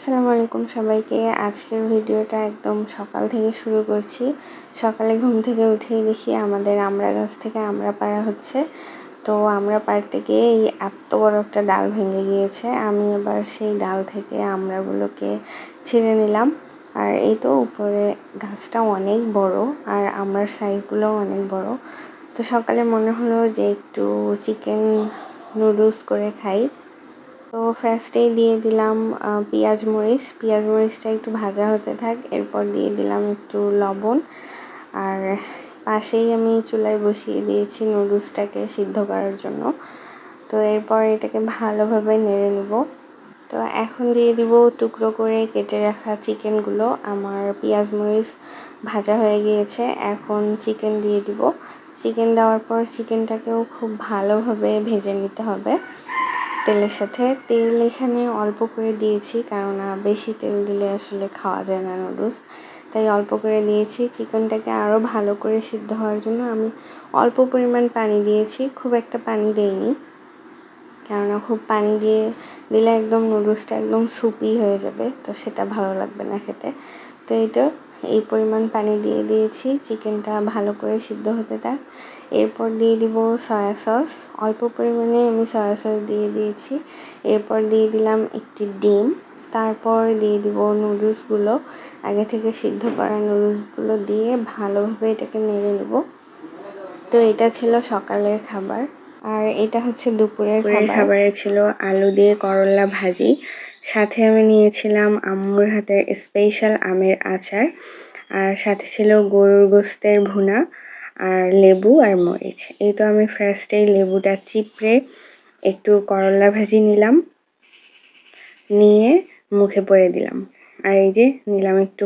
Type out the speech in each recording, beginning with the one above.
আসসালামু আলাইকুম সবাইকে। আজকের ভিডিওটা একদম সকাল থেকে শুরু করছি। সকালে ঘুম থেকে উঠেই দেখি আমাদের আমড়া গাছ থেকে আমড়া পাড়া হচ্ছে। তো আমড়া পাড়তে গিয়ে এই এত বড় একটা ডাল ভেঙে গিয়েছে। আমি এবার সেই ডাল থেকে আমড়াগুলোকে ছিঁড়ে নিলাম। আর এই তো উপরে গাছটা অনেক বড় আর আমড়ার সাইজগুলোও অনেক বড়। তো সকালে মনে হলো যে একটু চিকেন নুডলস করে খাই। তো ফার্স্টেই দিয়ে দিলাম পেঁয়াজ মরিচটা একটু ভাজা হতে থাক। এরপর দিয়ে দিলাম একটু লবণ। আর পাশেই আমি চুলায় বসিয়ে দিয়েছি নুডলসটাকে সিদ্ধ করার জন্য। তো এরপর এটাকে ভালোভাবে নেড়ে নেব। তো এখন দিয়ে দিব টুকরো করে কেটে রাখা চিকেনগুলো। আমার পেঁয়াজ মরিচ ভাজা হয়ে গিয়েছে। এখন চিকেন দিয়ে দিব। চিকেন দেওয়ার পর চিকেনটাকেও খুব ভালোভাবে ভেজে নিতে হবে তেলের সাথে। তেল এখানে অল্প করে দিয়েছি, কেননা বেশি তেল দিলে আসলে খাওয়া যায় না নুডলস, তাই অল্প করে দিয়েছি। চিকেনটাকে আরও ভালো করে সিদ্ধ হওয়ার জন্য আমি অল্প পরিমাণ পানি দিয়েছি, খুব একটা পানি দেইনি, কেননা খুব পানি দিলে একদম নুডলসটা একদম সুপি হয়ে যাবে, তো সেটা ভালো লাগবে না খেতে। তো এই পরিমাণ পানি দিয়ে দিয়েছি। চিকেনটা ভালো করে সিদ্ধ হতে থাক। এরপর দিয়ে দিব সয়া সস। অল্প পরিমাণে আমি সয়া সস দিয়ে দিয়েছি। এরপর দিয়ে দিলাম একটি ডিম। তারপর দিয়ে দিব নুডলসগুলো, আগে থেকে সিদ্ধ করা নুডলসগুলো দিয়ে ভালোভাবে এটাকে নেড়ে নেব। তো এটা ছিল সকালের খাবার। আর এটা হচ্ছে দুপুরের খাবারে ছিল আলু দিয়ে করলা ভাজি, সাথে আমি নিয়েছিলাম আম্মুর হাতের স্পেশাল আমের আচার, আর সাথে ছিল গরুর গোশতের ভুনা আর লেবু আর মরিচ। এই তো আমি ফার্স্টেই লেবুটা চিপড়ে একটু করলা ভাজি নিলাম, নিয়ে মুখে পড়ে দিলাম। আর এই যে নিলাম একটু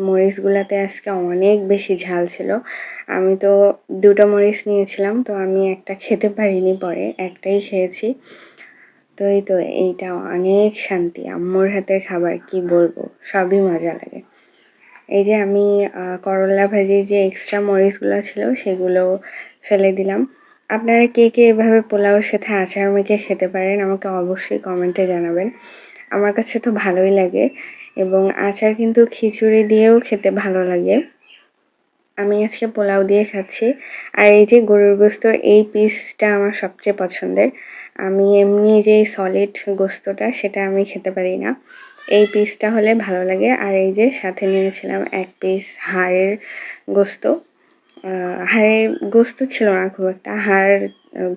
মরিচগুলাতে আজকে অনেক বেশি ঝাল ছিল। আমি তো 2টা মরিচ নিয়েছিলাম, তো আমি একটা খেতে পারিনি, পরে একটাই খেয়েছি। তো এইটা অনেক শান্তি। আম্মুর হাতের খাবার কি বলবো, সবই মজা লাগে। এই যে আমি করলা ভাজির যে এক্সট্রা মরিচগুলো ছিল সেগুলো ফেলে দিলাম। আপনারা কে কে এভাবে পোলাওর সাথে আচার মেখে খেতে পারেন আমাকে অবশ্যই কমেন্টে জানাবেন। আমার কাছে তো ভালোই লাগে, এবং আচার কিন্তু খিচুড়ি দিয়েও খেতে ভালো লাগে। আমি আজকে পোলাও দিয়ে খাচ্ছি। আর এই যে গরুর গোস্তর এই পিসটা আমার সবচেয়ে পছন্দের। আমি এমনি যে সলিড গোস্তটা সেটা আমি খেতে পারি না, এই পিসটা হলে ভালো লাগে। আর এই যে সাথে নিয়েছিলাম 1 পিস হাড়ের গোস্ত। হাড়ের গোস্ত ছিল না খুব একটা,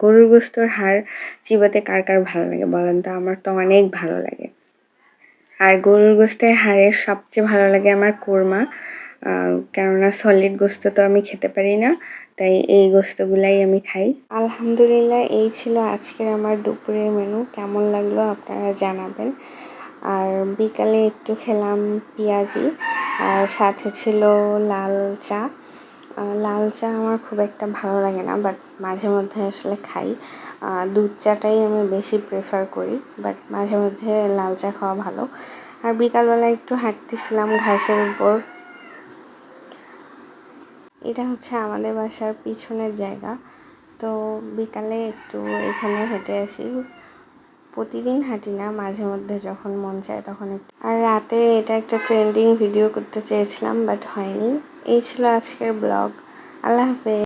গরুর গোস্তর হাড় চিবাতে কার কার ভালো লাগে বলেন তো? আমার তো অনেক ভালো লাগে। আর গরুর গোস্তের হাড়ের সবচেয়ে ভালো লাগে আমার কোরমা, কেননা সলিড গোস্ত তো আমি খেতে পারি না, তাই এই গোস্তগুলাই আমি খাই। আলহামদুলিল্লাহ, এই ছিল আজকের আমার দুপুরের মেনু। কেমন লাগলো আপনারা জানাবেন। আর বিকালে একটু খেলাম পেঁয়াজি, আর সাথে ছিল লাল চা। লাল চা আমার খুব একটা ভালো লাগে না, বাট মাঝে মধ্যে আসলে খাই। দুধ চাটাই আমি বেশি প্রেফার করি, বাট মাঝে মধ্যে লাল চা খাওয়া ভালো। আর বিকালবেলা একটু হাঁটতেছিলাম ঘাসের উপর। এটা হচ্ছে আমাদের বাসার পিছনের জায়গা, তো বিকালে একটু এখানে হেঁটে আসি। প্রতিদিন হাঁটি না, মাঝে মধ্যে যখন মন চায় তখন একটু। আর রাতে এটা একটা ট্রেন্ডিং ভিডিও করতে চেয়েছিলাম, বাট হয়নি। এই ছিল আজকের ব্লগ। আল্লাহ হাফেজ।